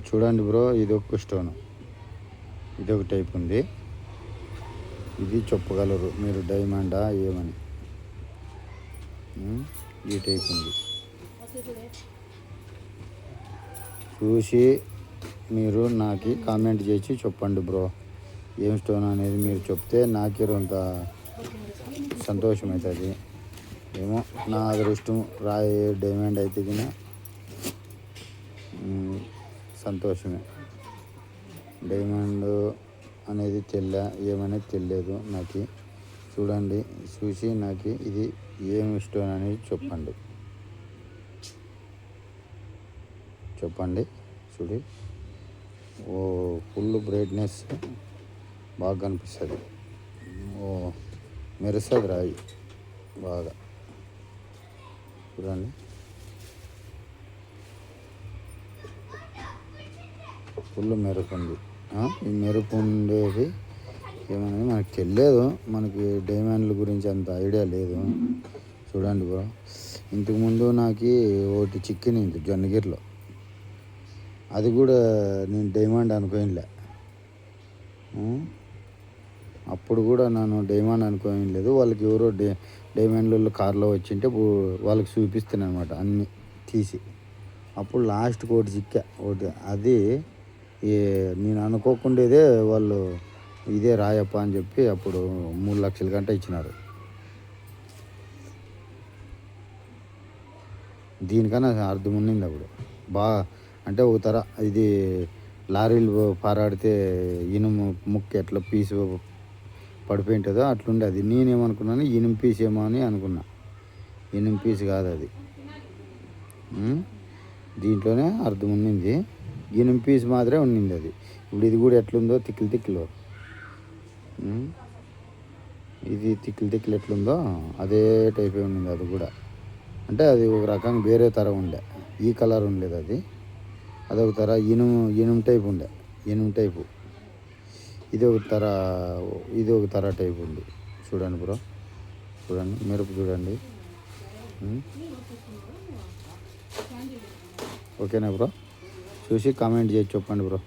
చూడండి బ్రో, ఇది ఒక స్టోన్, ఇది ఒక టైప్ ఉంది. ఇది చెప్పగలరు మీరు డైమండా ఏమని. ఈ టైప్ ఉంది. చూసి మీరు నాకు కామెంట్ చేసి చెప్పండి బ్రో, ఏం స్టోన్ అనేది మీరు చెప్తే నాకే కొంత సంతోషం అవుతుంది. ఏమో నా అదృష్టం రాయి డైమండ్ అయితే కింద సంతోషమే. డైమండ్ అనేది ఏమనేది తెలియదు నాకు. చూడండి, చూసి నాకు ఇది ఏం స్టోన్ అనేది చెప్పండి. చూడి, ఓ ఫుల్ బ్రైట్నెస్ బాగా కనిపిస్తుంది. ఓ మెరుస్తుంది రాయి బాగా. చూడండి, ఫుల్ మెరుపు ఉంది. ఈ మెరుపు ఉండేది ఏమనేది మనకు తెలియదు. మనకి డైమండ్ల గురించి అంత ఐడియా లేదు. చూడండి బ్రో, ఇంతకుముందు నాకు ఒకటి చిక్కినింది జొన్నగిరిలో. అది కూడా నేను డైమండ్ అనుకోనిలే. అప్పుడు కూడా నన్ను డైమండ్ అనుకోలేదు. వాళ్ళకి ఎవరో డైమండ్లలో కార్లో వచ్చింటే వాళ్ళకి చూపిస్తున్నాను అనమాట అన్నీ తీసి. అప్పుడు లాస్ట్కి ఒకటి చిక్కా, ఒకటి అది నేను అనుకోకుండేదే. వాళ్ళు ఇదే రాయప్ప అని చెప్పి అప్పుడు 3 లక్షల గంట ఇచ్చినారు. దీనికన్నా అర్థం ఉన్నింది అప్పుడు బాగా. అంటే ఒక తర ఇది లారీలు పారాడితే ఇనుము ముక్క ఎట్లా పీసు పడిపోయింటుందో అట్లుండే. అది నేనేమనుకున్నాను, ఇనుము పీస్ ఏమో అని అనుకున్నా. ఇనుము పీస్ కాదు అది. దీంట్లోనే అర్థం ఉన్నింది, ఇనుము పీస్ మాత్రమే ఉన్నింది అది. ఇప్పుడు ఇది కూడా ఎట్లుందో తిక్కులు ఇది తిక్కులు ఎట్లుందో అదే టైపే ఉన్నింది అది కూడా. అంటే అది ఒక రకంగా వేరే తర ఉండే, ఈ కలర్ ఉండలేదు అది. అదొక తర ఇనుము టైపు ఉండే, ఇనుము టైపు. ఇది ఒక తర టైపు ఉంది. చూడండి బ్రో, చూడండి మెరుపు చూడండి. ఓకేనా బ్రో, చూసి కామెంట్ చేసి చెప్పండి బ్రో.